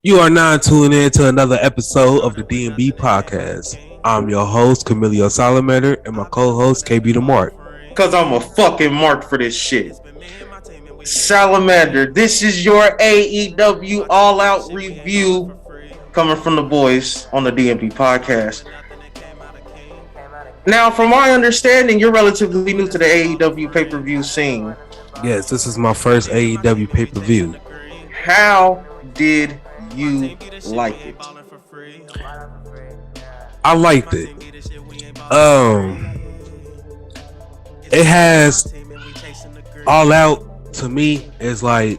You are now tuning in to another episode of the D&B podcast. I'm your host, Camilio Salamander, and my co-host, KB the Mark. Cause I'm a fucking mark for this shit. Salamander, this is your AEW All Out review coming from the boys on the DMP podcast. Now, from my understanding, you're relatively new to the AEW pay-per-view scene. Yes, this is my first AEW pay-per-view. How did you like it? I liked it. It has All Out to me is like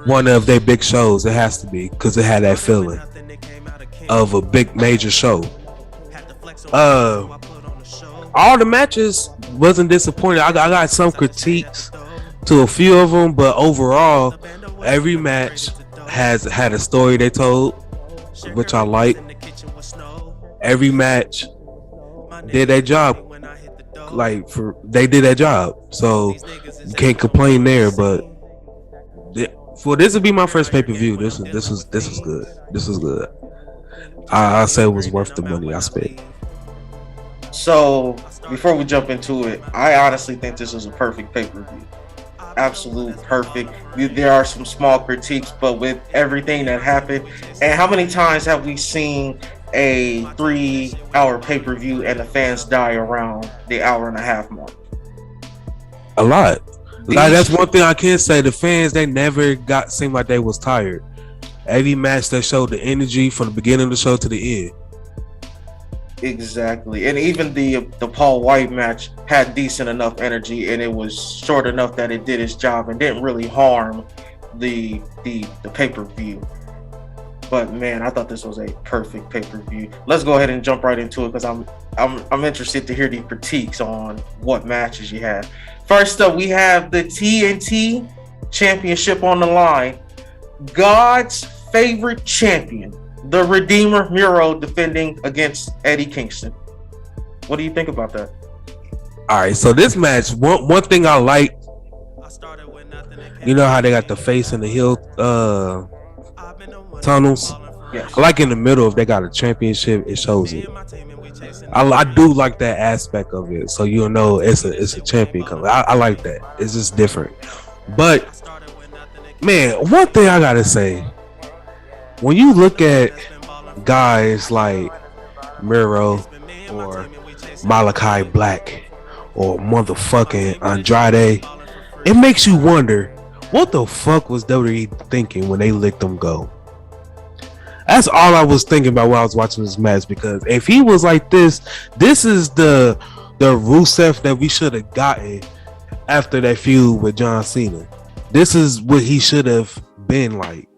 one of their big shows. It has to be because it had that feeling of a big major show. All the matches wasn't disappointing. I got some critiques to a few of them, but overall, every match has had a story they told, which I like. Every match did their job, they did their job, so you can't complain there. But for this to be my first pay per view, this was good. This was good. I say it was worth the money I spent. So, before we jump into it, I honestly think this is a perfect pay-per-view. Absolute perfect. There are some small critiques, but with everything that happened, and how many times have we seen a 3-hour pay-per-view and the fans die around the hour and a half mark? A lot. That's one thing I can say. The fans, they never seemed like they was tired. Every match that showed the energy from the beginning of the show to the end. Exactly, and even the Paul White match had decent enough energy, and it was short enough that it did its job and didn't really harm the pay-per-view. But man, I thought this was a perfect pay-per-view. Let's go ahead and jump right into it because I'm interested to hear the critiques on what matches you had. First up, we have the TNT Championship on the line. God's favorite champion, the Redeemer Miro, defending against Eddie Kingston. What do you think about that? All right, so this match, one thing I like, you know how they got the face and the heel tunnels? Yes. I like in the middle, if they got a championship, it shows it. I do like that aspect of it, so you'll know it's a champion coming. I like that. It's just different. But man, one thing I gotta say, when you look at guys like Miro or Malachi Black or motherfucking Andrade, it makes you wonder, what the fuck was WWE thinking when they let them go? That's all I was thinking about when I was watching this match, because if he was like this is the Rusev that we should have gotten after that feud with John Cena. This is what he should have been like.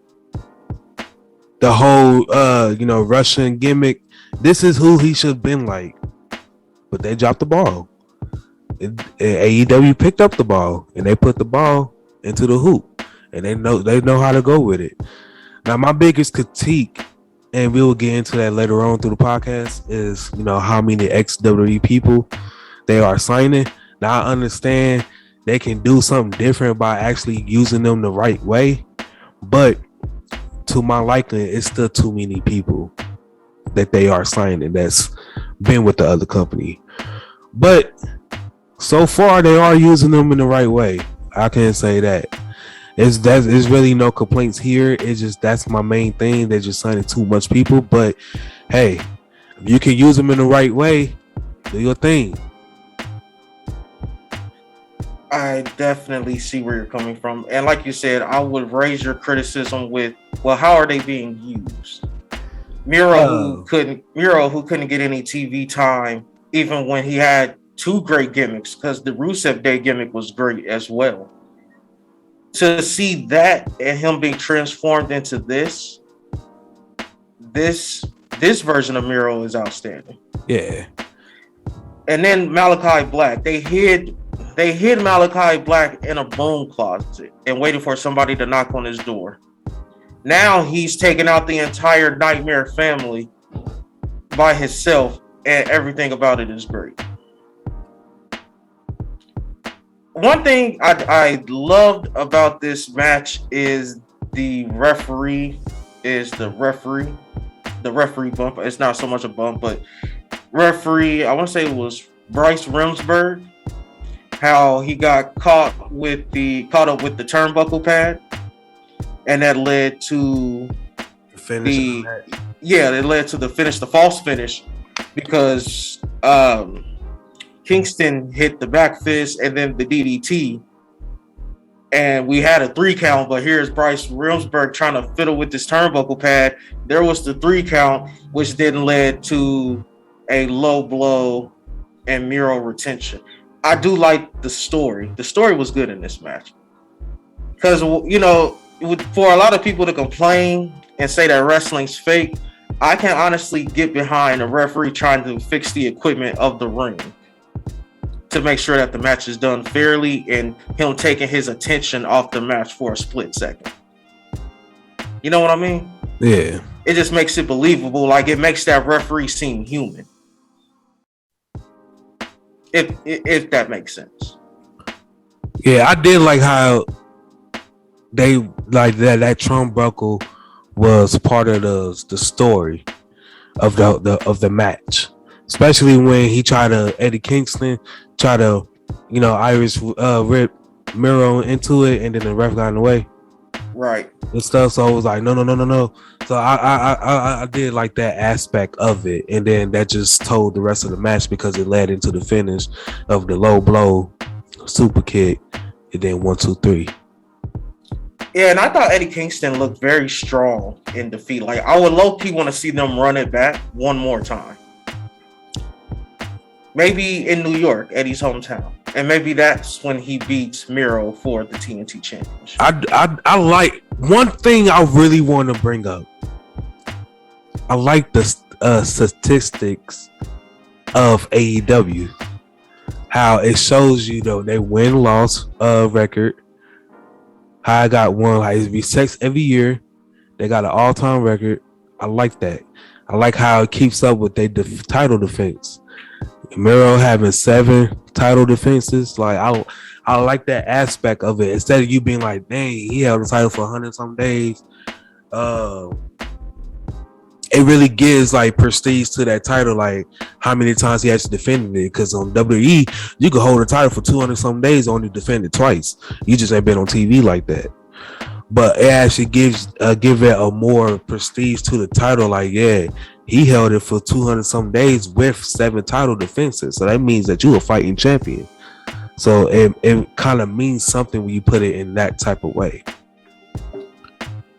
The whole Russian gimmick. This is who he should have been like. But they dropped the ball. AEW picked up the ball and they put the ball into the hoop. And they know how to go with it. Now my biggest critique, and we will get into that later on through the podcast, is how many ex-WWE people they are signing. Now I understand they can do something different by actually using them the right way, but to my liking, it's still too many people that they are signing that's been with the other company. But so far, they are using them in the right way. I can't say that. There's really no complaints here. It's just, that's my main thing. They're just signing too much people. But hey, if you can use them in the right way, do your thing. I definitely see where you're coming from. And like you said, I would raise your criticism with, well, how are they being used? Miro, who couldn't get any TV time, even when he had two great gimmicks, because the Rusev Day gimmick was great as well. To see that and him being transformed into this version of Miro is outstanding. Yeah. And then Malachi Black, they hid Malachi Black in a broom closet and waited for somebody to knock on his door. Now he's taken out the entire Nightmare family by himself, and everything about it is great. One thing I loved about this match is the referee is the referee bump. It's not so much a bump, but referee, I want to say it was Bryce Remsburg, how he got caught up with the turnbuckle pad, and that led to it led to the finish, the false finish, because Kingston hit the back fist and then the DDT, and we had a 3 count, but here's Bryce Remsburg trying to fiddle with this turnbuckle pad. There was the 3 count, which then led to a low blow and Miro retention. I do like the story. The story was good in this match. Because, you know, for a lot of people to complain and say that wrestling's fake, I can honestly get behind a referee trying to fix the equipment of the ring to make sure that the match is done fairly, and him taking his attention off the match for a split second. You know what I mean? Yeah. It just makes it believable. Like, it makes that referee seem human. If that makes sense. Yeah, I did like how they like that turnbuckle was part of the story of the match, especially when he tried to Eddie Kingston try to, you know, Irish rip Miro into it, and then the ref got in the way, right, and stuff. So it was like no. So I did like that aspect of it, and then that just told the rest of the match because it led into the finish of the low blow super kick, and then 1, 2, 3. Yeah, and I thought Eddie Kingston looked very strong in defeat. Like, I would low-key want to see them run it back one more time. Maybe in New York, Eddie's hometown. And maybe that's when he beats Miro for the TNT Championship. I like one thing I really want to bring up. I like the statistics of AEW. How it shows you, though, they win-loss record. How I got one, like it be 6 every year. They got an all-time record. I like that. I like how it keeps up with their title defense. Miro having 7 title defenses. Like I like that aspect of it. Instead of you being like, dang, he held the title for 100-some days. It really gives like prestige to that title, like how many times he actually defended it. Because on WWE, you could hold a title for 200-some days, only defend it twice. You just ain't been on TV like that. But it actually gives give it a more prestige to the title. Like, yeah, he held it for 200-some days with 7 title defenses. So that means that you a fighting champion. So it kind of means something when you put it in that type of way.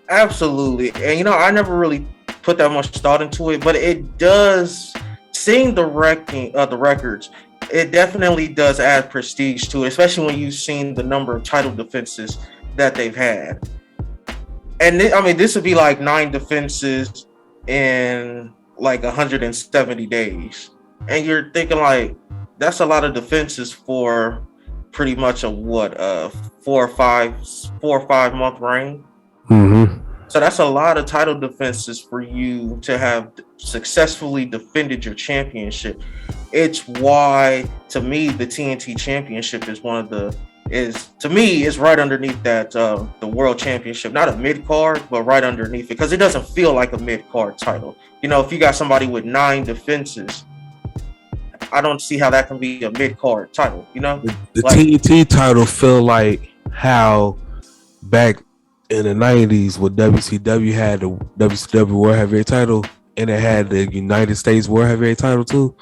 Absolutely. And, you know, I never really put that much thought into it, but it does, seeing the records, it definitely does add prestige to it, especially when you've seen the number of title defenses that they've had. And I mean, this would be like 9 defenses in like 170 days. And you're thinking like, that's a lot of defenses for pretty much a 4 or 5 month reign. Mm-hmm. So that's a lot of title defenses for you to have successfully defended your championship. It's why, to me, the TNT Championship is is right underneath that the World Championship. Not a mid-card, but right underneath it, because it doesn't feel like a mid-card title. You know, if you got somebody with 9 defenses, I don't see how that can be a mid-card title, you know? The TNT title feel like how back in the 90s when WCW had the WCW World Heavyweight title, and it had the United States World Heavyweight title too.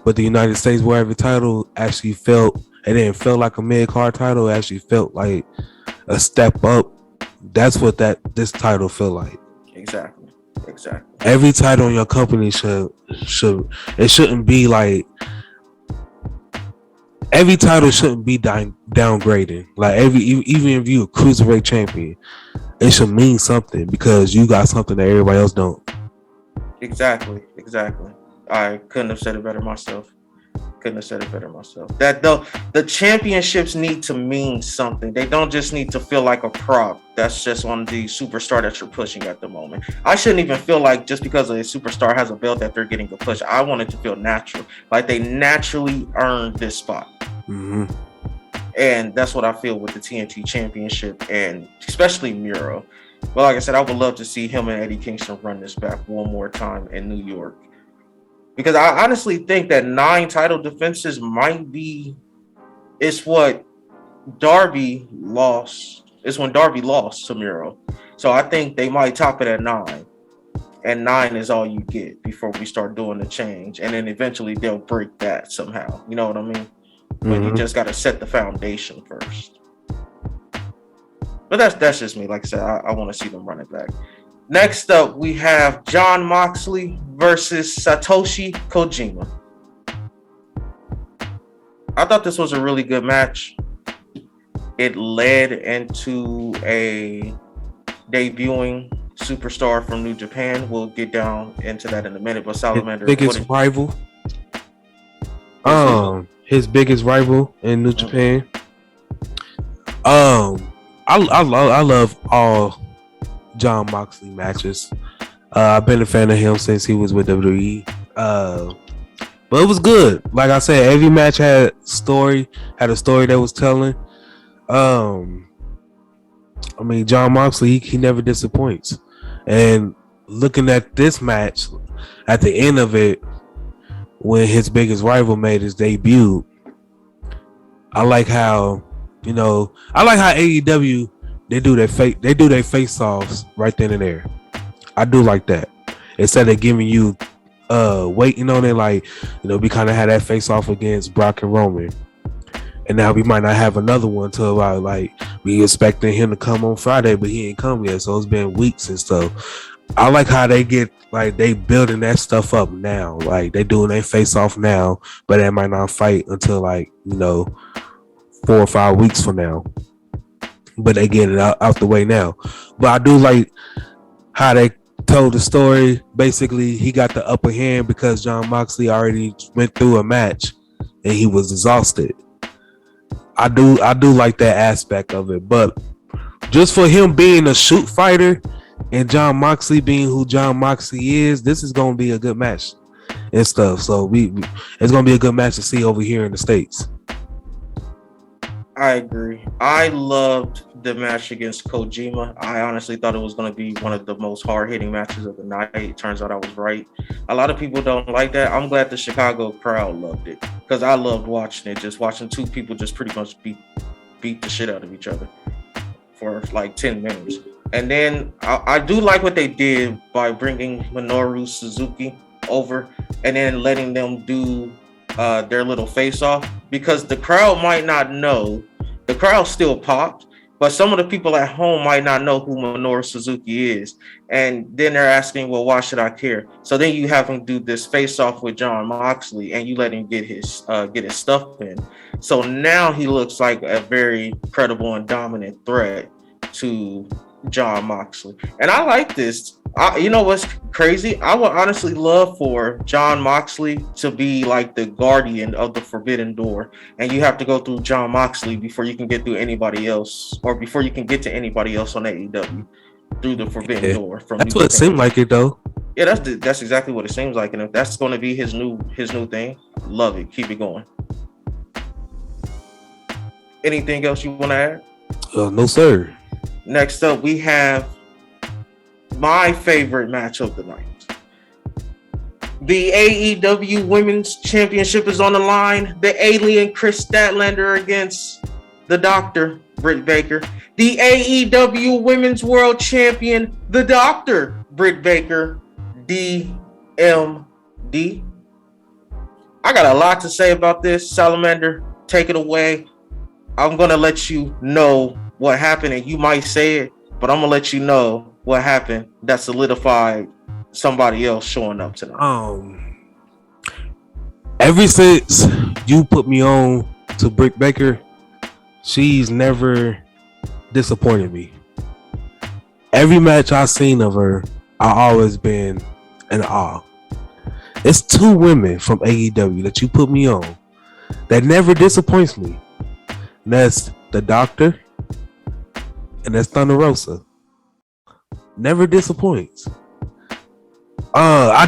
But the United States World Heavyweight title actually it didn't feel like a mid-card title. It actually felt like a step up. That's what this title feel like. Exactly. Every title in your company shouldn't be like, every title shouldn't be downgrading. Like even if you a cruiserweight champion, it should mean something because you got something that everybody else don't. Exactly. I couldn't have said it better myself. That the championships need to mean something. They don't just need to feel like a prop that's just on the superstar that you're pushing at the moment. I shouldn't even feel like just because a superstar has a belt that they're getting a push. I want it to feel natural, like they naturally earned this spot. Mm-hmm. And that's what I feel with the TNT Championship and especially Miro. But like I said, I would love to see him and Eddie Kingston run this back one more time in New York. Because I honestly think that 9 title defenses might be, it's what Darby lost. It's when Darby lost to Miro. So I think they might top it at 9. And 9 is all you get before we start doing the change. And then eventually they'll break that somehow. You know what I mean? But you just got to set the foundation first. But that's just me. Like I said, I want to see them run it back. Next up, we have Jon Moxley versus Satoshi Kojima. I thought this was a really good match. It led into a debuting superstar from New Japan. We'll get down into that in a minute. But Salamander, biggest rival. His biggest rival in New Japan. I love all Jon Moxley matches. I've been a fan of him since he was with WWE. But it was good. Like I said, every match had a story that was telling. I mean, Jon Moxley, he never disappoints. And looking at this match, at the end of it, when his biggest rival made his debut, I like how AEW they do their face offs right then and there. I do like that. Instead of giving you waiting on it, like, we kind of had that face off against Brock and Roman. And now we might not have another one till about, like, we expecting him to come on Friday, but he ain't come yet. So it's been weeks and stuff. I like how they get, like, they building that stuff up now. Like, they doing their face off now, but they might not fight until, like, 4 or 5 weeks from now. But they get it out the way now. But I do like how they told the story. Basically, he got the upper hand because Jon Moxley already went through a match and he was exhausted. I do like that aspect of it. But just for him being a shoot fighter and Jon Moxley being who Jon Moxley is, this is going to be a good match and stuff. So it's going to be a good match to see over here in the States. I agree. I loved the match against Kojima. I honestly thought it was going to be one of the most hard-hitting matches of the night. It turns out I was right. A lot of people don't like that. I'm glad the Chicago crowd loved it because I loved watching it. Just watching two people just pretty much beat the shit out of each other for like 10 minutes. And then I do like what they did by bringing Minoru Suzuki over and then letting them do their little face-off, because the crowd might not know. The crowd still popped, but some of the people at home might not know who Minoru Suzuki is. And then they're asking, well, why should I care? So then you have him do this face-off with Jon Moxley, and you let him get his stuff in. So now he looks like a very credible and dominant threat to Jon Moxley. And I like this. You know what's crazy? I would honestly love for Jon Moxley to be like the guardian of the Forbidden Door, and you have to go through Jon Moxley before you can get through anybody else, or before you can get to anybody else on AEW through the Forbidden Door. That's what it seemed like it though. Yeah, that's exactly what it seems like, and if that's going to be his new thing, love it. Keep it going. Anything else you want to add? No, sir. Next up, we have my favorite match of the night. The AEW Women's Championship is on the line. The Alien Chris Statlander against the Doctor, Britt Baker. The AEW Women's World Champion, the Doctor, Britt Baker, DMD. I got a lot to say about this. Salamander, take it away. I'm going to let you know what happened, and you might say it, but I'm going to let you know what happened that solidified somebody else showing up tonight. Ever since you put me on to Britt Baker, she's never disappointed me. Every match I've seen of her, I've always been in awe. It's 2 women from AEW that you put me on that never disappoints me. And that's the Doctor and that's Thunder Rosa. Never disappoints. I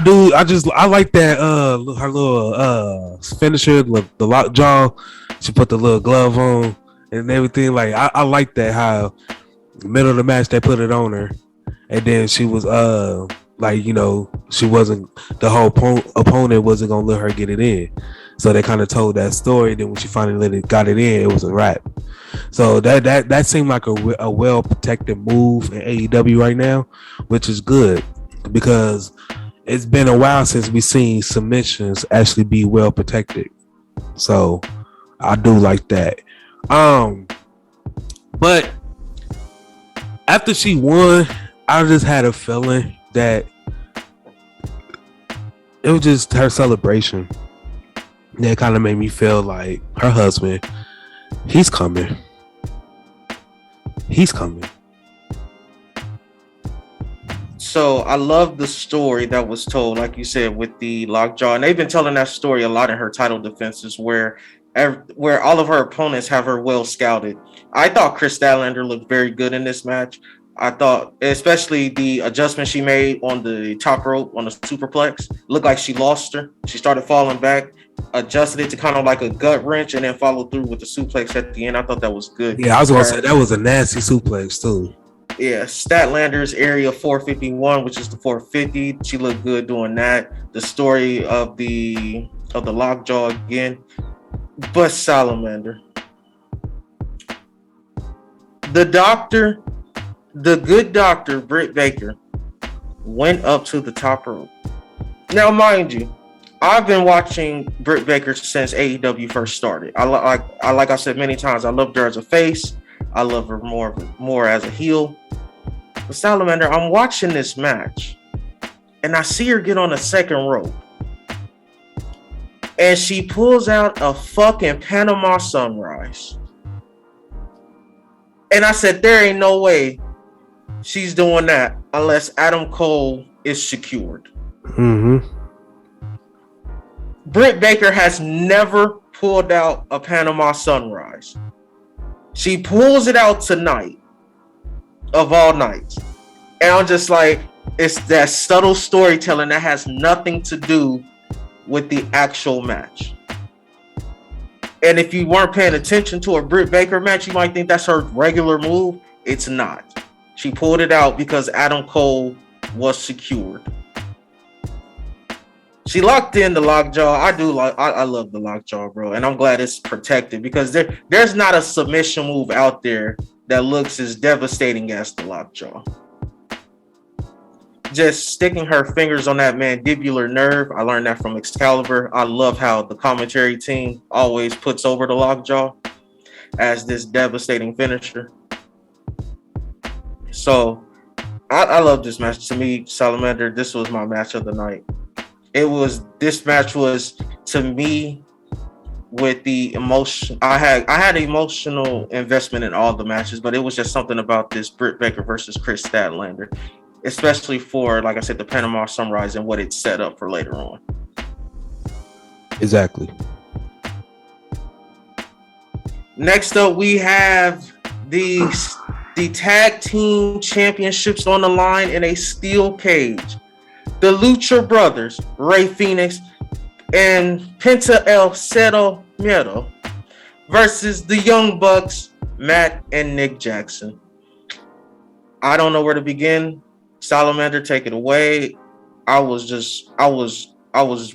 like that her little finisher, the lockjaw. She put the little glove on and everything. Like I like that how middle of the match they put it on her, and then she was like she wasn't the whole opponent wasn't gonna let her get it in, so they kind of told that story. Then when she finally got it in, it was a wrap. So that seemed like a well protected move in AEW right now, which is good because it's been a while since we seen submissions actually be well protected. So I do like that. But after she won, I just had a feeling that it was just her celebration that kind of made me feel like her husband, he's coming. He's coming. So I love the story that was told, like you said, with the lockjaw, and they've been telling that story a lot in her title defenses, where all of her opponents have her well scouted. I thought Chris Statlander looked very good in this match. I thought, especially the adjustment she made on the top rope on the superplex, looked like she lost her. She started falling back, adjusted it to kind of like a gut wrench, and then followed through with the suplex at the end. I thought that was good. Yeah, I was gonna say that was a nasty suplex too. Yeah, Statlander's area 451, which is the 450. She looked good doing that. The story of the lockjaw again. But Salamander, the doctor, the good doctor, Britt Baker, went up to the top rope. Now, mind you, I've been watching Britt Baker since AEW first started. Like I said many times, I loved her as a face. I love her more as a heel. But Salamander, I'm watching this match, and I see her get on the second rope, and she pulls out a fucking Panama Sunrise. And I said, there ain't no way she's doing that unless Adam Cole is secured. Mm-hmm. Britt Baker has never pulled out a Panama Sunrise. She pulls it out tonight, of all nights. And I'm just like, it's that subtle storytelling that has nothing to do with the actual match. And if you weren't paying attention to a Britt Baker match, you might think that's her regular move. It's not. She pulled it out because Adam Cole was secured. She locked in the lockjaw. I love the lockjaw, bro. And I'm glad it's protected because there's not a submission move out there that looks as devastating as the lockjaw. Just sticking her fingers on that mandibular nerve. I learned that from Excalibur. I love how the commentary team always puts over the lockjaw as this devastating finisher. So I love this match. To me, Salamander, this was my match of the night. This match was, to me, with the emotion. I had emotional investment in all the matches, but it was just something about this Britt Baker versus Chris Statlander, especially for, like I said, the Panama Sunrise and what it set up for later on. Exactly. Next up, we have the tag team championships on the line in a steel cage. The Lucha Brothers, Rey Fenix and Penta El Zero Miedo, versus the Young Bucks, Matt and Nick Jackson. I don't know where to begin. Salamander, take it away. I was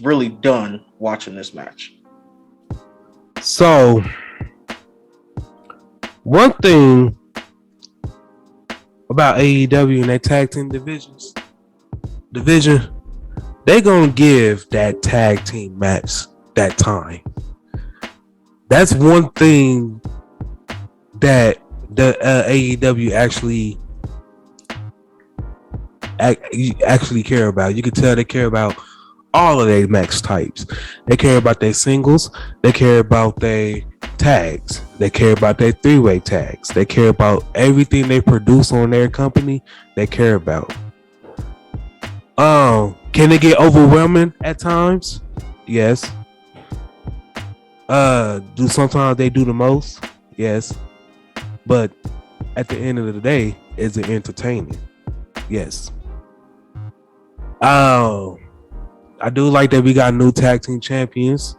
really done watching this match. So, one thing about AEW and their tag team division, they gonna give that tag team match that time. That's one thing that the AEW actually care about. You can tell they care about all of their match types. They care about their singles. They care about their tags. They care about their three-way tags. They care about everything they produce on their company. They care about. Can it get overwhelming at times? Yes. Do sometimes they do the most? Yes. But at the end of the day, is it entertaining? Yes. I do like that we got new tag team champions.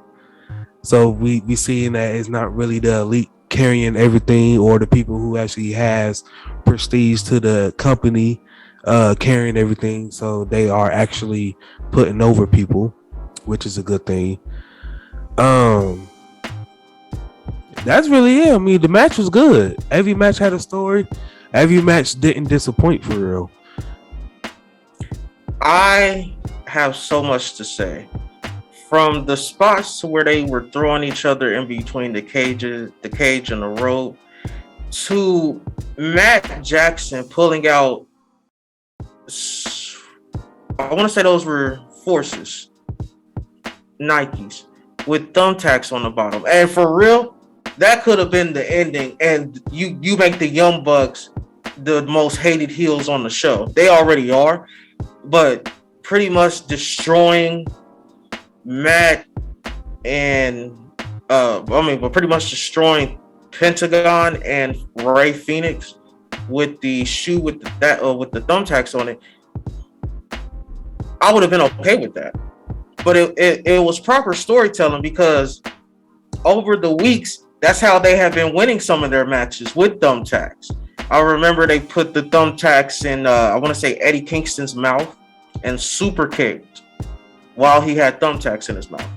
So we seeing that it's not really the elite carrying everything, or the people who actually has prestige to the company carrying everything. So they are actually putting over people, which is a good thing. That's really it. I mean, the match was good. Every match had a story. Every match didn't disappoint for real. I have so much to say. From the spots where they were throwing each other in between the cage and the rope, to Matt Jackson pulling out, I want to say those were Forces, Nikes, with thumbtacks on the bottom. And for real, that could have been the ending. And you make the Young Bucks the most hated heels on the show. They already are, but pretty much destroying Matt and but pretty much destroying Pentagon and Ray Phoenix with the shoe with the thumbtacks on it. I would have been okay with that, but it was proper storytelling, because over the weeks, that's how they have been winning some of their matches, with thumbtacks. I remember they put the thumbtacks in I want to say Eddie Kingston's mouth and super kicked while he had thumbtacks in his mouth.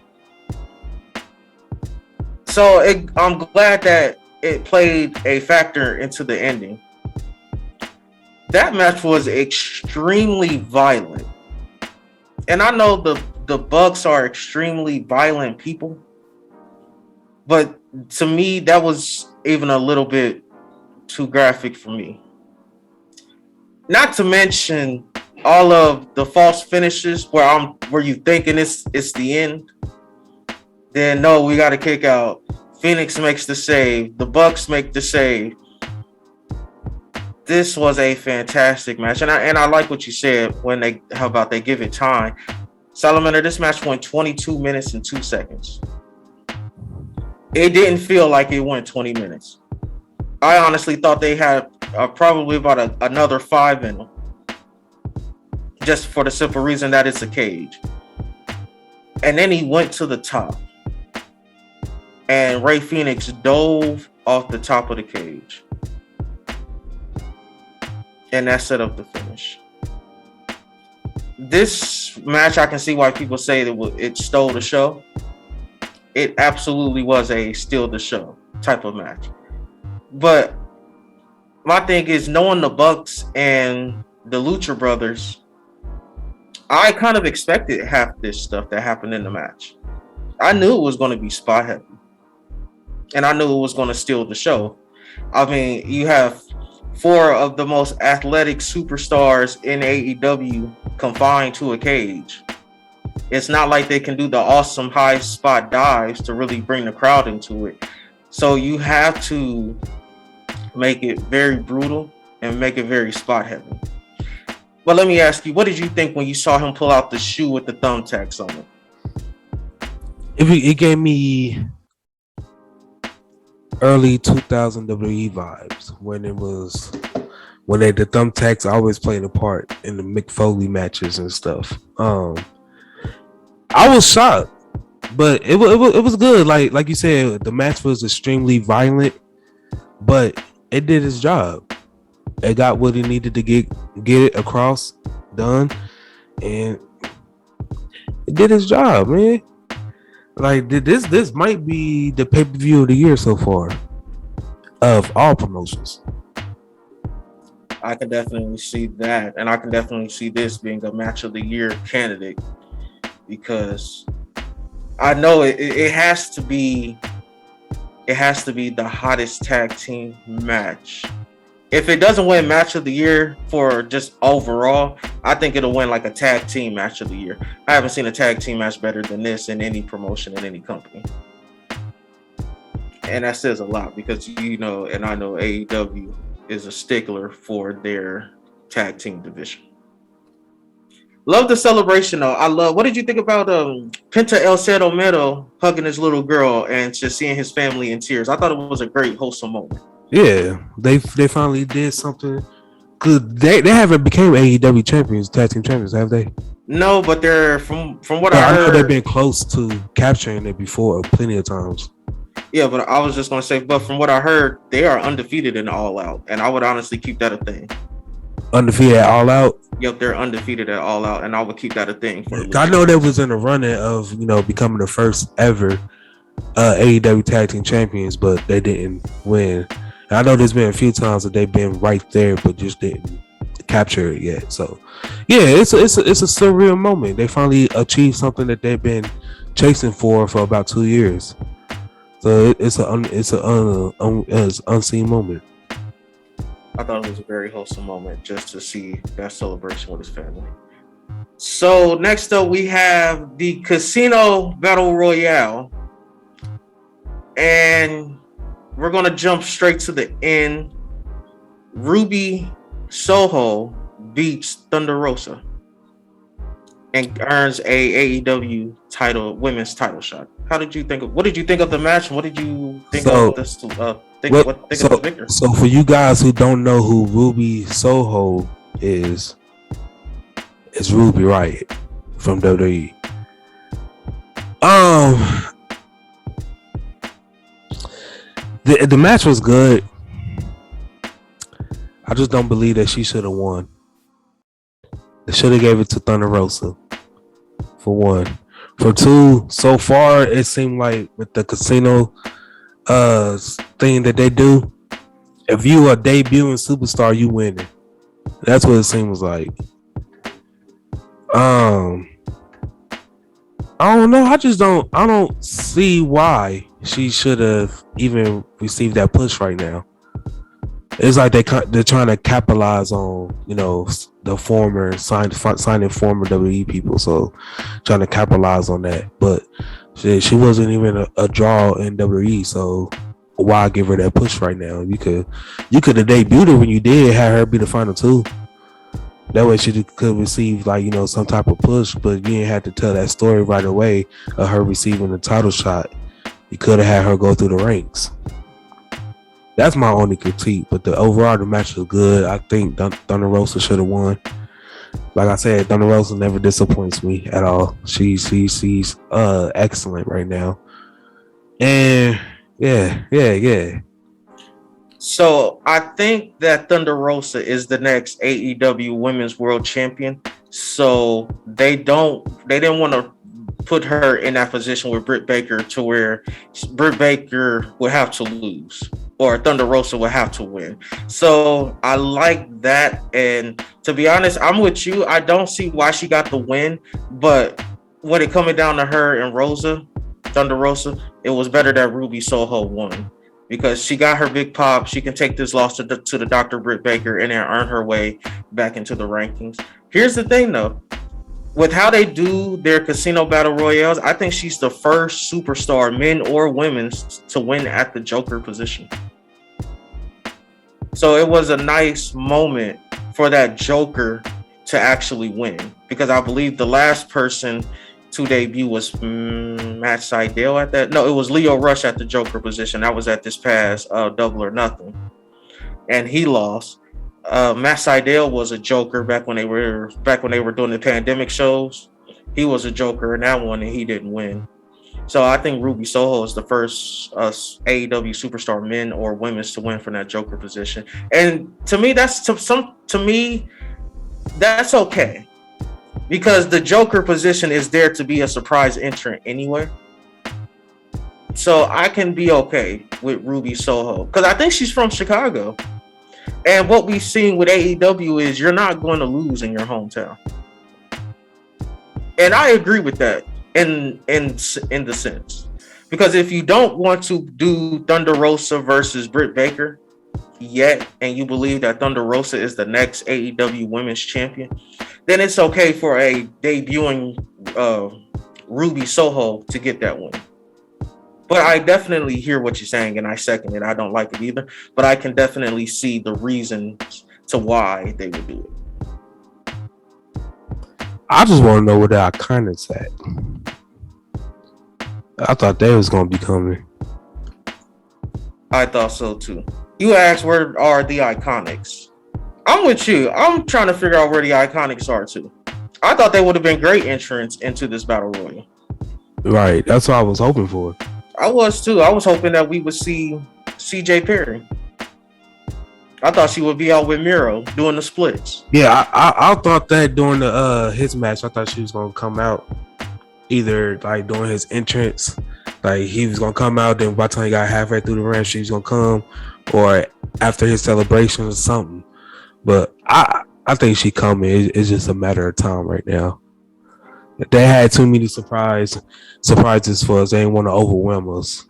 So I'm glad that it played a factor into the ending. That match was extremely violent. And I know the Bucks are extremely violent people, but to me, that was even a little bit too graphic for me. Not to mention all of the false finishes where you thinking it's the end. Then no, we got to kick out. Phoenix makes the save. The Bucks make the save. This was a fantastic match, and I like what you said when they give it time. Salamander, this match went 22 minutes and 2 seconds. It didn't feel like it went 20 minutes. I honestly thought they had probably about another 5 in them, just for the simple reason that it's a cage. And then he went to the top, and Ray Phoenix dove off the top of the cage. And that set up the finish. This match, I can see why people say that it stole the show. It absolutely was a steal the show type of match. But my thing is, knowing the Bucks and the Lucha Brothers, I kind of expected half this stuff that happened in the match. I knew it was going to be spot heavy, and I knew it was going to steal the show. I mean, you have 4 of the most athletic superstars in AEW confined to a cage. It's not like they can do the awesome high spot dives to really bring the crowd into it. So you have to make it very brutal and make it very spot heavy. But let me ask you, what did you think when you saw him pull out the shoe with the thumbtacks on it? It gave me early 2000 WWE vibes, when the thumbtacks always played a part in the Mick Foley matches and stuff. I was shocked, but it was good. Like you said, the match was extremely violent, but it did its job. It got what it needed to get it across, done, and it did its job, man. Like, this might be the pay-per-view of the year so far of all promotions. I can definitely see that, and I can definitely see this being a match of the year candidate, because I know it has to be the hottest tag team match. If it doesn't win match of the year for just overall, I think it'll win like a tag team match of the year. I haven't seen a tag team match better than this in any promotion in any company. And that says a lot, because and I know AEW is a stickler for their tag team division. Love the celebration though. What did you think about Penta El Cero Miedo hugging his little girl and just seeing his family in tears? I thought it was a great wholesome moment. Yeah, they finally did something. Cause they haven't became AEW champions, tag team champions, have they? No, but they're from what I heard, they've been close to capturing it before, plenty of times. Yeah, but I was just gonna say, but from what I heard, they are undefeated in All Out, and I would honestly keep that a thing. Undefeated at All Out. Yep, they're undefeated at All Out, and I would keep that a thing for the I Lucha know they House. was in the running of becoming the first ever AEW Tag Team Champions, but they didn't win. And I know there's been a few times that they've been right there, but just didn't capture it yet. So, yeah, it's a surreal moment. They finally achieved something that they've been chasing for about 2 years. So it's an unseen moment. I thought it was a very wholesome moment just to see that celebration with his family. So next up, we have the Casino Battle Royale, and we're gonna jump straight to the end. Ruby Soho beats Thunder Rosa and earns a AEW women's title shot. What did you think of the match? And what did you think of this? Of the victor? So for you guys who don't know who Ruby Soho is, it's Ruby Riott from WWE. The match was good. I just don't believe that she should have won. They should have gave it to Thunder Rosa, for one. For two, so far it seemed like with the casino thing that they do, if you a debuting superstar, you winning. That's what it seems like. I don't know. I don't see why she should have even received that push right now. It's like they're trying to capitalize on the signing former WWE people, so trying to capitalize on that. But she wasn't even a draw in WWE, so why give her that push right now? You could have debuted her when you did, had her be the final two. That way she could receive some type of push, but you didn't have to tell that story right away of her receiving the title shot. You could have had her go through the ranks. That's my only critique, but overall the match was good. I think Thunder Rosa should have won. Like I said, Thunder Rosa never disappoints me at all. She's excellent right now. And yeah. So I think that Thunder Rosa is the next AEW Women's World Champion. So they didn't want to put her in that position with Britt Baker to where Britt Baker would have to lose or Thunder Rosa would have to win. So I like that. And to be honest, I'm with you. I don't see why she got the win, but when it coming down to her and Thunder Rosa, it was better that Ruby Soho won because she got her big pop. She can take this loss to the Dr. Britt Baker and then earn her way back into the rankings. Here's the thing though. With how they do their casino battle royales, I think she's the first superstar, men or women, to win at the Joker position. So it was a nice moment for that Joker to actually win because I believe the last person to debut was Matt Sydal at that. No, it was Leo Rush at the Joker position. That was at this past Double or Nothing, and he lost. Matt Sydal was a Joker back when they were doing the pandemic shows. He was a Joker in that one, and he didn't win. So I think Ruby Soho is the first AEW superstar, men or women, to win from that Joker position. And to me, that's okay because the Joker position is there to be a surprise entrant anyway. So I can be okay with Ruby Soho because I think she's from Chicago. And what we've seen with AEW is you're not going to lose in your hometown. And I agree with that in the sense. Because if you don't want to do Thunder Rosa versus Britt Baker yet, and you believe that Thunder Rosa is the next AEW Women's Champion, then it's okay for a debuting Ruby Soho to get that win. But I definitely hear what you're saying, and I second it. I don't like it either, but I can definitely see the reasons to why they would do it. I just want to know where the Iconics at. I thought they was going to be coming. I thought so too. You asked where are the Iconics. I'm with you. I'm trying to figure out where the Iconics are too. I thought they would have been great entrants into this battle royal. Right, that's what I was hoping for. I was too. I was hoping that we would see CJ Perry. I thought she would be out with Miro doing the splits. Yeah, I thought that during the his match, I thought she was gonna come out either like during his entrance, like he was gonna come out, then by the time he got halfway through the ramp, she was gonna come, or after his celebration or something. But I think she coming. It's just a matter of time right now. They had too many surprises for us. They didn't want to overwhelm us.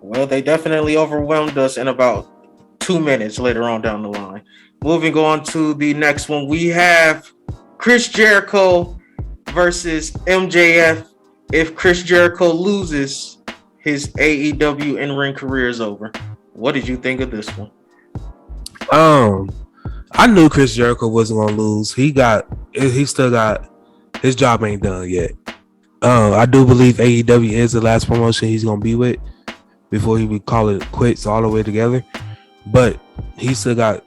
Well, they definitely overwhelmed us in about 2 minutes later on down the line. Moving on to the next one, we have Chris Jericho versus MJF. If Chris Jericho loses, his AEW in-ring career is over. What did you think of this one? I knew Chris Jericho wasn't gonna lose. He still got his job ain't done yet. I do believe AEW is the last promotion he's gonna be with before he would call it quits all the way together. But he still got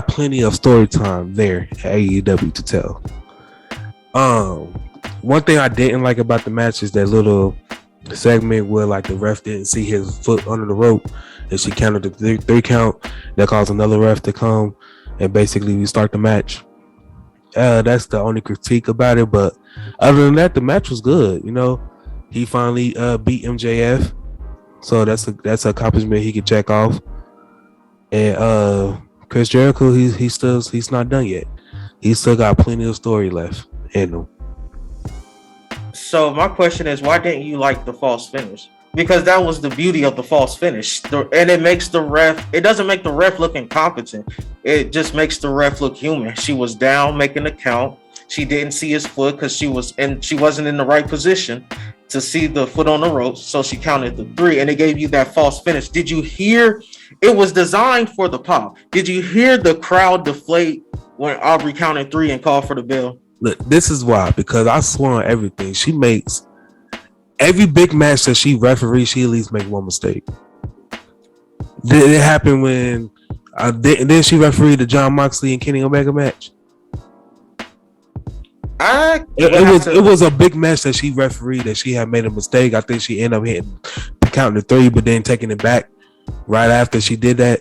plenty of story time there at AEW to tell. One thing I didn't like about the match is that little segment where like the ref didn't see his foot under the rope and she counted the three count. That caused another ref to come and basically restart the match. That's the only critique about it, but other than that, the match was good. You know, he finally beat MJF, so that's an accomplishment he could check off. And Chris Jericho, he's not done yet. He's still got plenty of story left in him. So my question is, why didn't you like the false finish? Because that was the beauty of the false finish. And it makes the ref, it doesn't make the ref look incompetent. It just makes the ref look human. She was down making a count. She didn't see his foot because she wasn't in the right position to see the foot on the ropes. So she counted the three and it gave you that false finish. Did you hear? It was designed for the pop. Did you hear the crowd deflate when Aubrey counted three and called for the bell? Look, this is why, because I swear on everything. She makes every big match that she referees, she at least make one mistake. It happened when then she refereed the John Maxley and Kenny Omega match. It was a big match that she refereed that she had made a mistake. I think she ended up counting to three, but then taking it back right after she did that.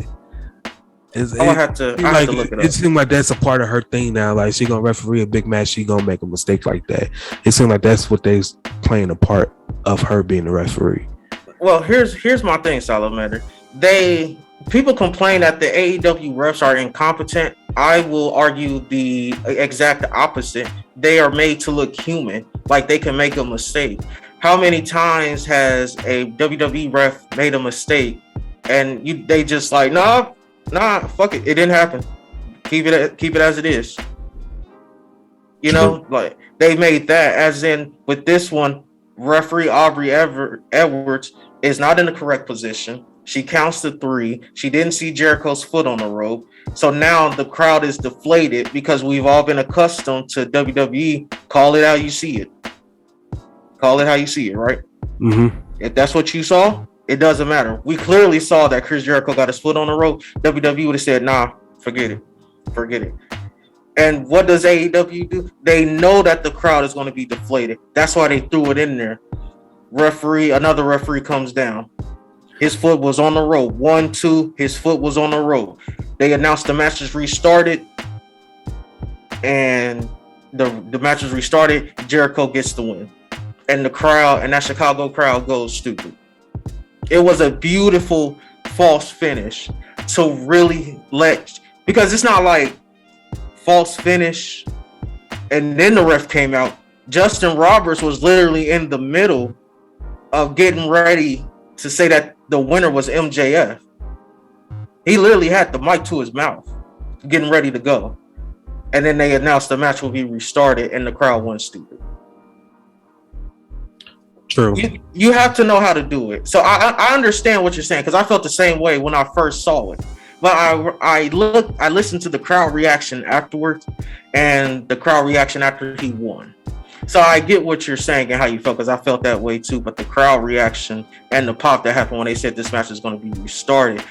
I have to look it up. It seemed like that's a part of her thing now. Like she gonna referee a big match, she gonna make a mistake like that. It seemed like that's what they's playing a part of her being the referee. Well, here's my thing, Salamander. People complain that the AEW refs are incompetent. I will argue the exact opposite. They are made to look human, like they can make a mistake. How many times has a WWE ref made a mistake and they just like, nah, fuck it, it didn't happen. Keep it as it is. You know, like they made that. As in with this one, referee Aubrey Edwards is not in the correct position. She counts to three. She didn't see Jericho's foot on the rope. So now the crowd is deflated because we've all been accustomed to WWE. Call it how you see it. Call it how you see it, right? Mm-hmm. If that's what you saw, it doesn't matter. We clearly saw that Chris Jericho got his foot on the rope. WWE would have said, nah, forget it. And what does AEW do? They know that the crowd is going to be deflated. That's why they threw it in there. Another referee comes down. His foot was on the rope. 1, 2, his foot was on the rope. They announced the match is restarted. And the match is restarted. Jericho gets the win. And the crowd, and that Chicago crowd goes stupid. It was a beautiful false finish to really because it's not like false finish and then the ref came out. Justin Roberts was literally in the middle of getting ready to say that the winner was MJF. He literally had the mic to his mouth, getting ready to go. And then they announced the match will be restarted and the crowd went stupid. True. You have to know how to do it. So I understand what you're saying because I felt the same way when I first saw it. But I listened to the crowd reaction afterwards and the crowd reaction after he won. So I get what you're saying and how you felt because I felt that way too. But the crowd reaction and the pop that happened when they said this match is going to be restarted,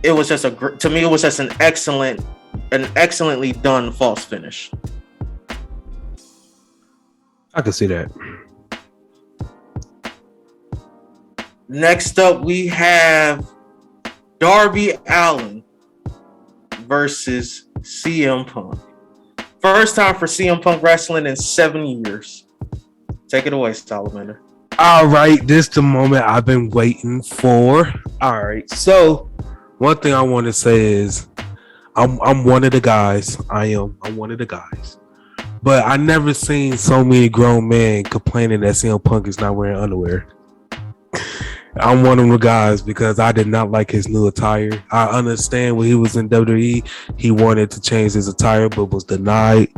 it was just to me it was just an excellently done false finish. I can see that. Next up, we have Darby Allen versus CM Punk. First time for CM Punk wrestling in 7 years. Take it away, Salamander. All right, this the moment I've been waiting for. All right, so one thing I want to say is I'm one of the guys. I'm one of the guys. But I never seen so many grown men complaining that CM Punk is not wearing underwear. I'm one of the guys because I did not like his new attire. I understand when he was in WWE, he wanted to change his attire but was denied.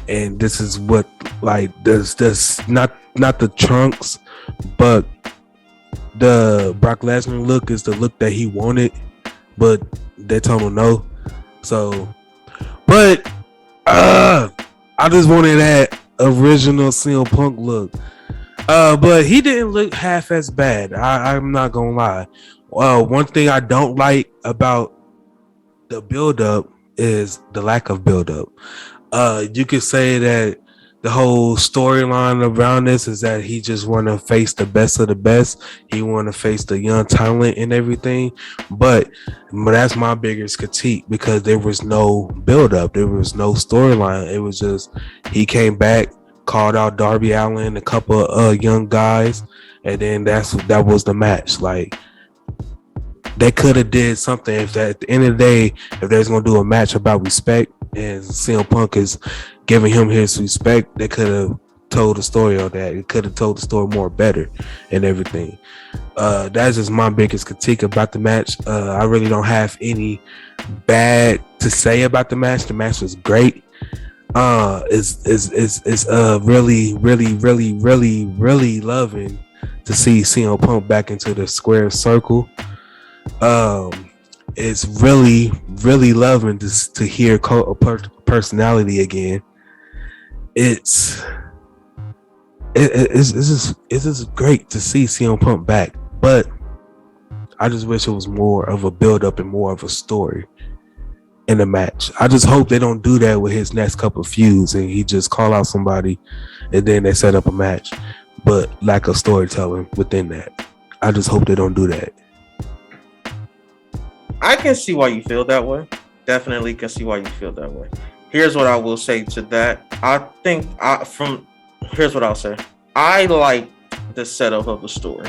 And this is what, like, this not the trunks, but the Brock Lesnar look is the look that he wanted, but they told him no. So, but I just wanted that original CM Punk look. But he didn't look half as bad. I'm not gonna lie. One thing I don't like about the build-up is the lack of build-up. You could say that the whole storyline around this is that he just want to face the best of the best. He want to face the young talent and everything. But that's my biggest critique because there was no build-up. There was no storyline. It was just he came back, called out Darby Allen, a couple of young guys, and then that was the match. Like, they could have did something if that, at the end of the day, if they're gonna do a match about respect and CM Punk is giving him his respect, they could have told the story on that. It could have told the story more better and everything. That's just my biggest critique about the match. I really don't have any bad to say about the match. The match was great. It's really loving to see CM Punk back into the square circle. It's really loving to hear personality again. It's just great to see CM Punk back, but I just wish it was more of a build up and more of a story in the match. I just hope they don't do that with his next couple of feuds and he just call out somebody and then they set up a match, but lack of storytelling within that. I just hope they don't do that. I can see why you feel that way. Definitely can see why you feel that way. Here's what I will say to that. Here's what I'll say. I like the setup of the story,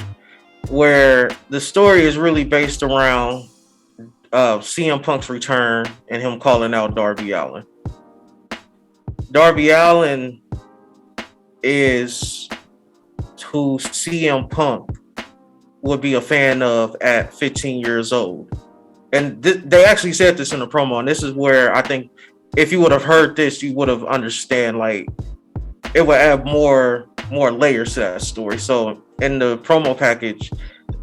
where the story is really based around CM Punk's return and him calling out Darby Allen. Darby Allen is who CM Punk would be a fan of at 15 years old. And they actually said this in the promo, and this is where I think if you would have heard this, you would have understand, like, it would add more layers to that story. So in the promo package,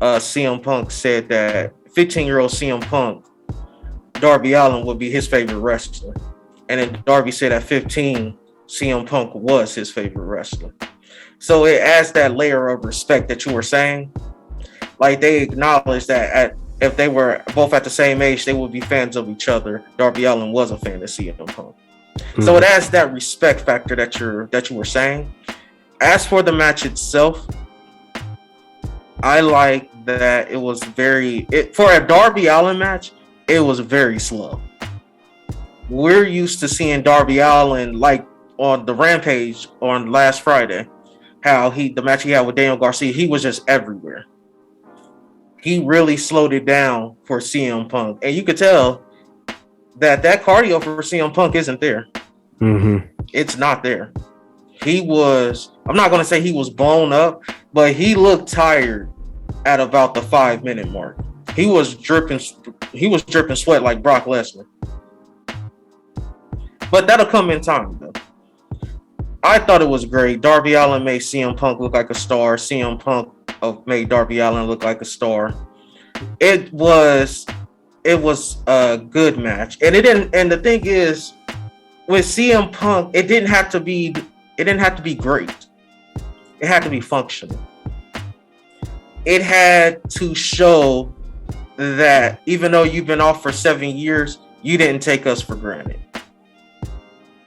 CM Punk said that 15-year-old CM Punk, Darby Allen would be his favorite wrestler. And then Darby said at 15, CM Punk was his favorite wrestler. So it adds that layer of respect that you were saying. Like, they acknowledge that if they were both at the same age, they would be fans of each other. Darby Allen was a fan of CM Punk. Mm-hmm. So it adds that respect factor that you were saying. As for the match itself, I like that it was for a Darby Allen match, it was very slow. We're used to seeing Darby Allen, like on the Rampage on last Friday, how the match he had with Daniel Garcia, he was just everywhere. He really slowed it down for CM Punk. And you could tell that cardio for CM Punk isn't there. Mm-hmm. It's not there. I'm not going to say he was blown up, but he looked tired at about the 5-minute mark. He was dripping sweat like Brock Lesnar. But that'll come in time, though. I thought it was great. Darby Allen made CM Punk look like a star. CM Punk made Darby Allen look like a star. It was a good match, and it didn't. And the thing is, with CM Punk, it didn't have to be great. It had to be functional. It had to show that even though you've been off for 7 years, you didn't take us for granted.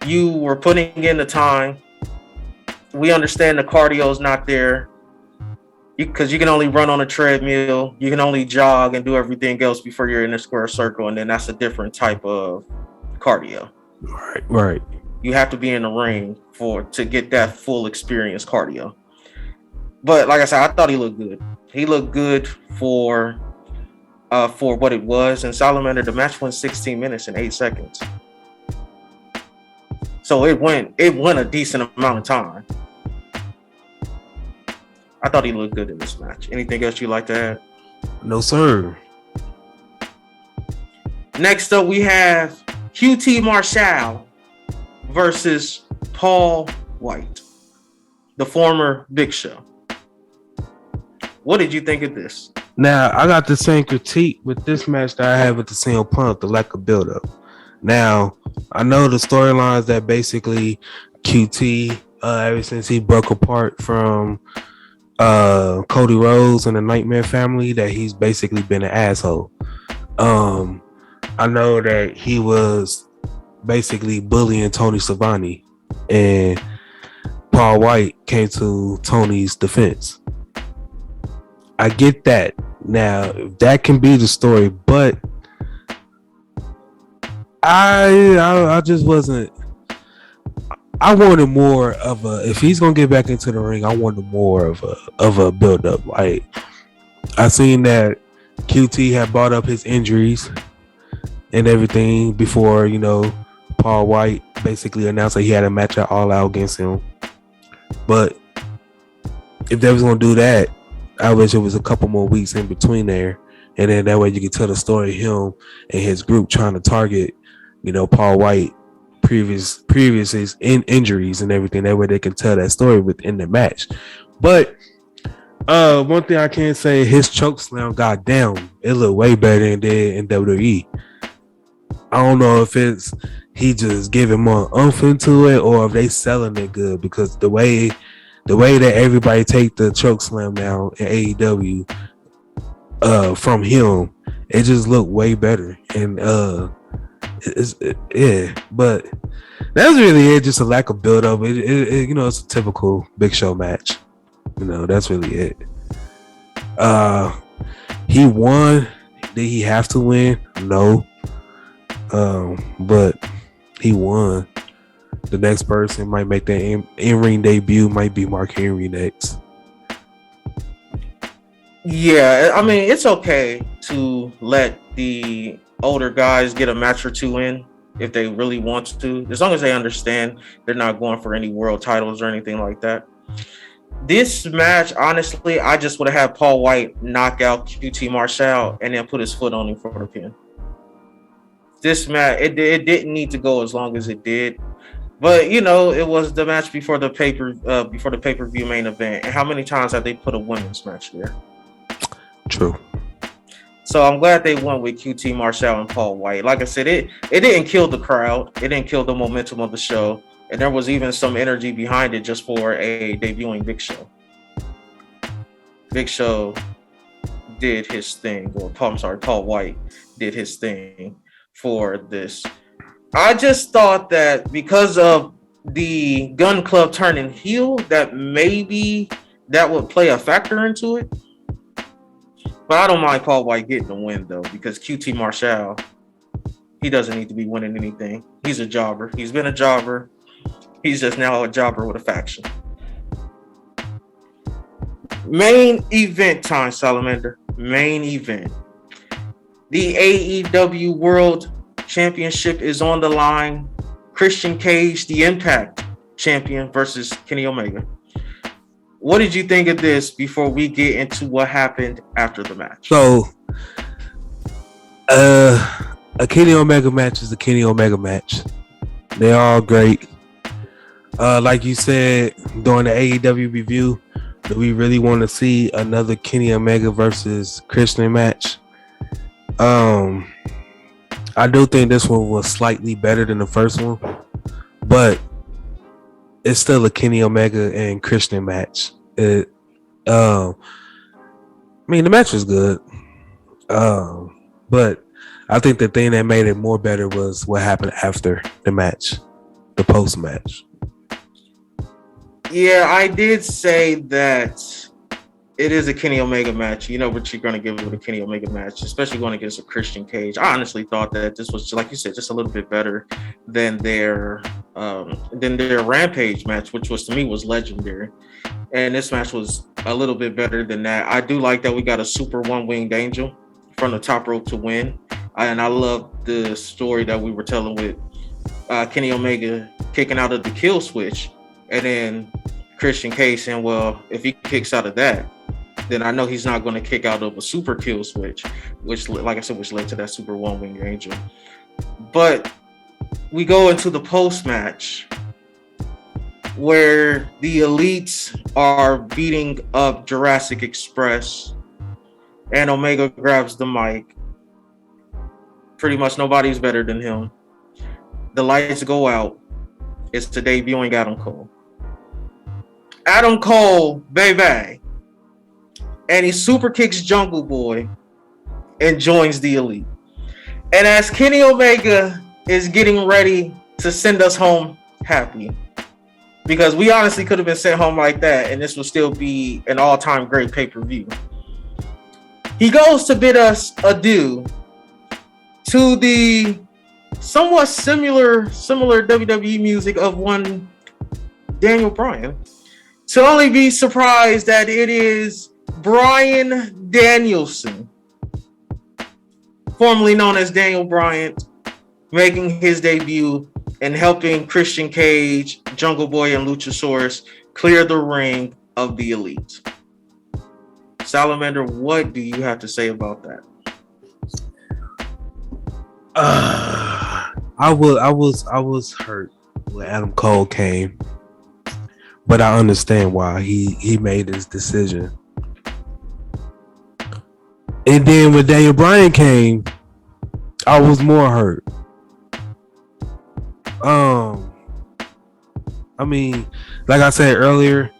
You were putting in the time. we understand the cardio is not there because you can only run on a treadmill, you can only jog and do everything else before you're in a square circle, and then that's a different type of cardio. Right. You have to be in the ring to get that full experience cardio. But like I said, I thought he looked good. He looked good for what it was. And Salamander, the match went 16 minutes and 8 seconds. So it went a decent amount of time. I thought he looked good in this match. Anything else you'd like to add? No, sir. Next up, we have QT Marshall versus Paul White, the former Big Show. What did you think of this? Now, I got the same critique with this match that I had with the CM Punk, the lack of build-up. Now, I know the storylines that basically QT, ever since he broke apart from Cody Rhodes and the Nightmare Family, that he's basically been an asshole. I know that he was basically bullying Tony Schiavone, and Paul White came to Tony's defense. I get that. Now, that can be the story, but I just wasn't. I wanted more of a. If he's gonna get back into the ring, I wanted more of a build up. Like, I seen that QT had brought up his injuries and everything before, Paul White basically announced that he had a match at All Out against him. But if they was gonna do that, I wish it was a couple more weeks in between there, and then that way you could tell the story of him and his group trying to target, Paul White previous injuries and everything. That way they can tell that story within the match. But one thing I can say, his choke slam, goddamn, it looked way better than it did in WWE. I don't know if it's he just giving more oomph into it or if they selling it good, because the way that everybody take the choke slam now in AEW from him, it just looked way better. And but that's really it. Just a lack of build up. It's a typical Big Show match. That's really it. He won. Did he have to win? No. But he won. The next person might make their in-ring debut, might be Mark Henry next. Yeah, I mean, it's okay to let the older guys get a match or two in if they really want to, as long as they understand they're not going for any world titles or anything like that. This match, honestly, I just would have had Paul White knock out QT Marshall and then put his foot on him for the pin. This match, it didn't need to go as long as it did. But it was the match before the pay-per-view main event. And how many times have they put a women's match there? True. So I'm glad they went with QT Marshall and Paul White. Like I said, it didn't kill the crowd. It didn't kill the momentum of the show. And there was even some energy behind it just for a debuting Big Show. Big Show did his thing, Paul White did his thing for this. I just thought that because of the Gun Club turning heel, that maybe that would play a factor into it. But I don't mind Paul White getting the win, though, because QT Marshall, he doesn't need to be winning anything. He's a jobber. He's been a jobber. He's just now a jobber with a faction. Main event time, Salamander. Main event. The AEW World Championship is on the line. Christian Cage, the Impact champion, versus Kenny Omega. What did you think of this before we get into what happened after the match? So, a Kenny Omega match is a Kenny Omega match. They're all great. Like you said during the AEW review, do we really want to see another Kenny Omega versus Christian match? I do think this one was slightly better than the first one, but it's still a Kenny Omega and Christian match. The match was good, but I think the thing that made it more better was what happened after the match, the post match. Yeah, I did say that it is a Kenny Omega match. You know what you're going to give with a Kenny Omega match, especially going against a Christian Cage. I honestly thought that this was, like you said, just a little bit better than their Rampage match, which was to me was legendary. And this match was a little bit better than that. I do like that we got a super one-winged angel from the top rope to win, and I love the story that we were telling with Kenny Omega kicking out of the kill switch, and then Christian Cage saying, "Well, if he kicks out of that, then I know he's not going to kick out of a super kill switch," which, like I said, which led to that super one wing angel. But we go into the post match where the elites are beating up Jurassic Express, and Omega grabs the mic. Pretty much nobody's better than him. The lights go out. It's the debuting Adam Cole. Adam Cole, baby. And he super kicks Jungle Boy and joins the elite. And as Kenny Omega is getting ready to send us home happy, because we honestly could have been sent home like that and this would still be an all-time great pay-per-view, he goes to bid us adieu to the somewhat similar WWE music of one Daniel Bryan, to only be surprised that it is Bryan Danielson, formerly known as Daniel Bryan, making his debut and helping Christian Cage, Jungle Boy, and Luchasaurus clear the ring of the elite. Salamander, what do you have to say about that? I was hurt when Adam Cole came, but I understand why he made his decision. And then when Daniel Bryan came, I was more hurt. I mean, like I said earlier,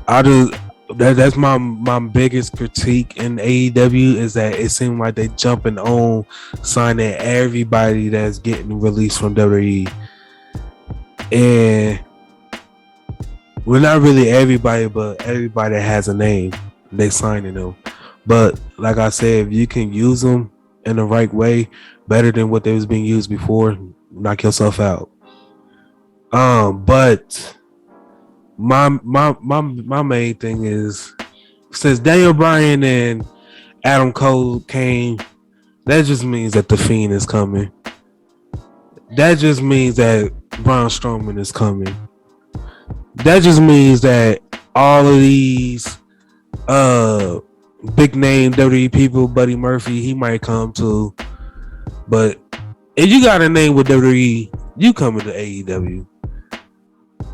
that's my biggest critique in AEW is that it seemed like they jumping on signing everybody that's getting released from WWE. And well, not really everybody, but everybody that has a name, they signing them. But like I said, if you can use them in the right way, better than what they was being used before, knock yourself out. But my main thing is, since Daniel Bryan and Adam Cole came, that just means that the Fiend is coming. That just means that Braun Strowman is coming. That just means that all of these big name WWE people, Buddy Murphy, he might come too. But if you got a name with WWE, you coming to AEW.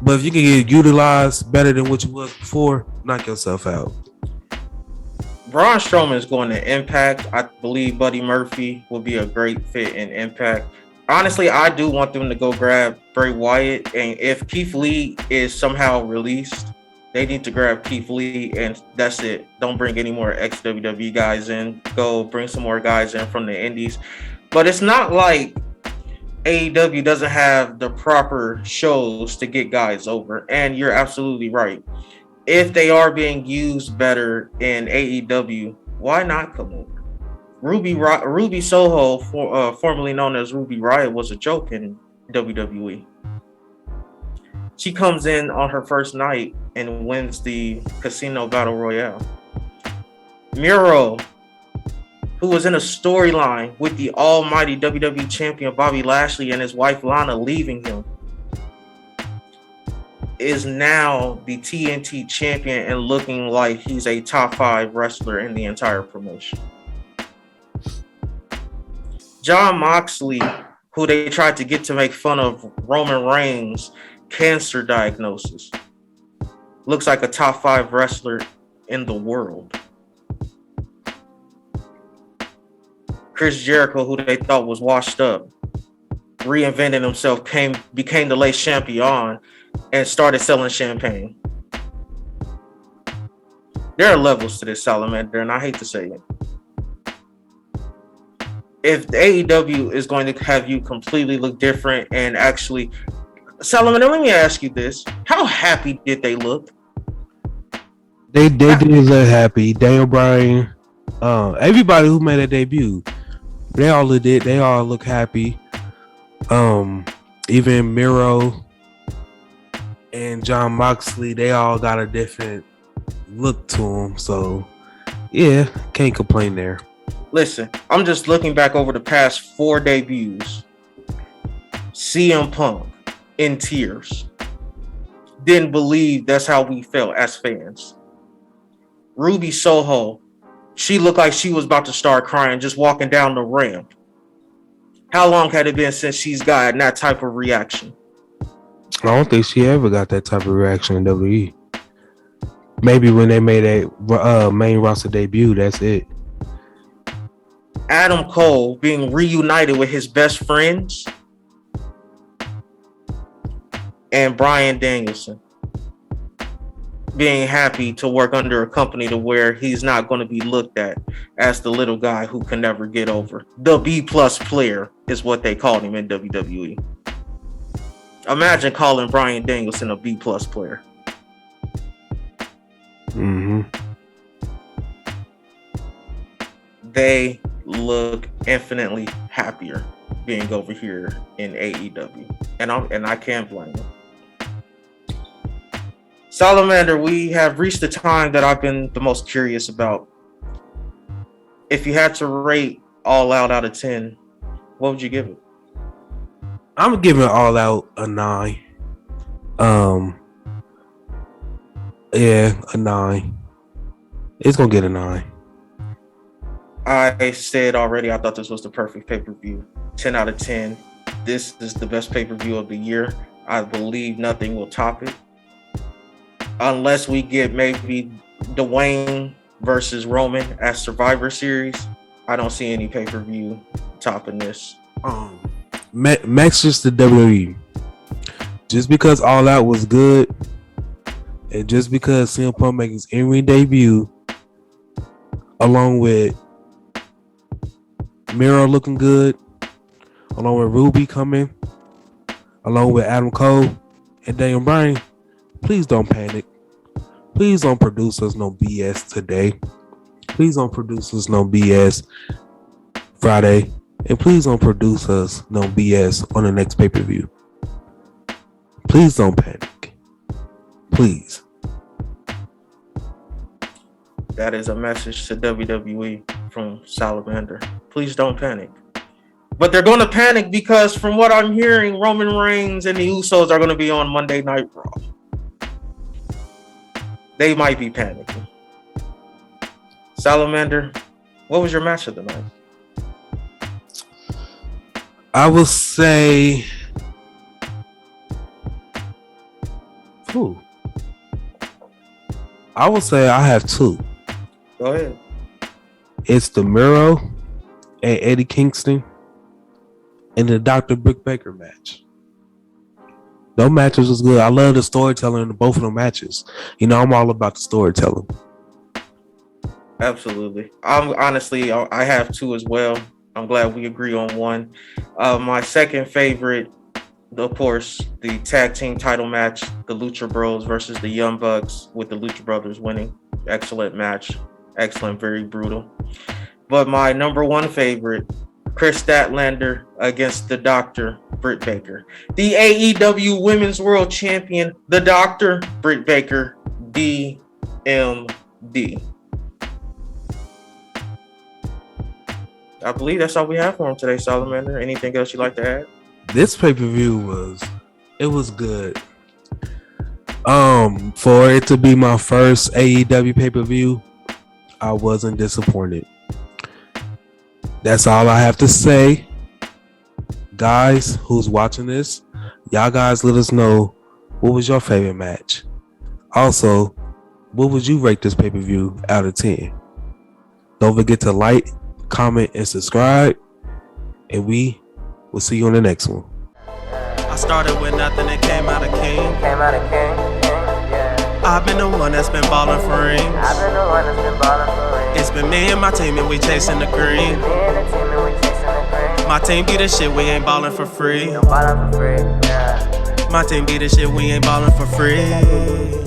But if you can get utilized better than what you was before, knock yourself out. Braun Strowman is going to Impact. I believe Buddy Murphy will be a great fit in Impact. Honestly, I do want them to go grab Bray Wyatt. And if Keith Lee is somehow released, they need to grab Keith Lee, and that's it. Don't bring any more ex-WWE guys in. Go bring some more guys in from the indies. But it's not like AEW doesn't have the proper shows to get guys over. And you're absolutely right. If they are being used better in AEW, why not come over? Ruby Soho, formerly known as Ruby Riott, was a joke in WWE. She comes in on her first night and wins the Casino Battle Royale. Miro, who was in a storyline with the almighty WWE champion Bobby Lashley and his wife Lana leaving him, is now the TNT champion and looking like he's a top 5 wrestler in the entire promotion. Jon Moxley, who they tried to get to make fun of Roman Reigns' cancer diagnosis, looks like a top 5 wrestler in the world. Chris Jericho, who they thought was washed up, reinvented himself, became the late champion, and started selling champagne. There are levels to this, Salamander, and I hate to say it. If the AEW is going to have you completely look different and actually Solomon, let me ask you this: how happy did they look? They did look happy. Daniel Bryan, everybody who made a debut, they all look happy. Even Miro and John Moxley, they all got a different look to them. So yeah, can't complain there. Listen, I'm just looking back over the past 4 debuts. CM Punk in tears. Didn't believe that's how we felt as fans. Ruby Soho, she looked like she was about to start crying just walking down the ramp. How long had it been since she's gotten that type of reaction? I don't think she ever got that type of reaction in WWE. Maybe when they made a main roster debut, that's it. Adam Cole being reunited with his best friends, and Bryan Danielson being happy to work under a company to where he's not going to be looked at as the little guy who can never get over. The B+ player is what they called him in WWE. Imagine calling Bryan Danielson a B+ player. Mm-hmm. They look infinitely happier being over here in AEW, and I can't blame them. Salamander, we have reached the time that I've been the most curious about. If you had to rate All Out of 10, what would you give it? I'm giving All Out a 9. Yeah, a 9. It's gonna get a 9. I said already, I thought this was the perfect pay-per-view. 10 out of 10. This is the best pay-per-view of the year. I believe nothing will top it. Unless we get maybe Dwayne versus Roman as Survivor Series, I don't see any pay-per-view topping this. Max just the WWE. Just because All Out was good, and just because CM Punk makes his in-ring debut, along with Miro looking good, along with Ruby coming, along with Adam Cole and Daniel Bryan, please don't panic. Please don't produce us no BS today. Please don't produce us no BS Friday. And please don't produce us no BS on the next pay-per-view. Please don't panic. Please. That is a message to WWE from Salamander. Please don't panic. But they're going to panic because from what I'm hearing, Roman Reigns and the Usos are going to be on Monday Night Raw. They might be panicking. Salamander, what was your match of the night? I will say... I will say I have 2. Go ahead. It's the Miro and Eddie Kingston and the Dr. Britt Baker match. Those matches was good. I love the storytelling in both of them matches. You know, I'm all about the storytelling. Absolutely. I have 2 as well. I'm glad we agree on one. My second favorite, of course, the tag team title match, the Lucha Bros versus the Young Bucks, with the Lucha Brothers winning. Excellent match. Excellent, very brutal. But my number 1 favorite, Chris Statlander against the Dr. Britt Baker. The AEW Women's World Champion, the Dr. Britt Baker, DMD. I believe that's all we have for him today, Salamander. Anything else you'd like to add? This pay-per-view was good. For it to be my first AEW pay-per-view, I wasn't disappointed. That's all I have to say. Guys who's watching this, y'all guys let us know what was your favorite match. Also, what would you rate this pay-per-view out of 10? Don't forget to like, comment, and subscribe. And we will see you on the next one. I started with nothing and came out a king. I've been the one that's been ballin' for rings. It's been me and my team and we chasing the green. My team be the shit, we ain't ballin' for free. My team be the shit, we ain't ballin' for free.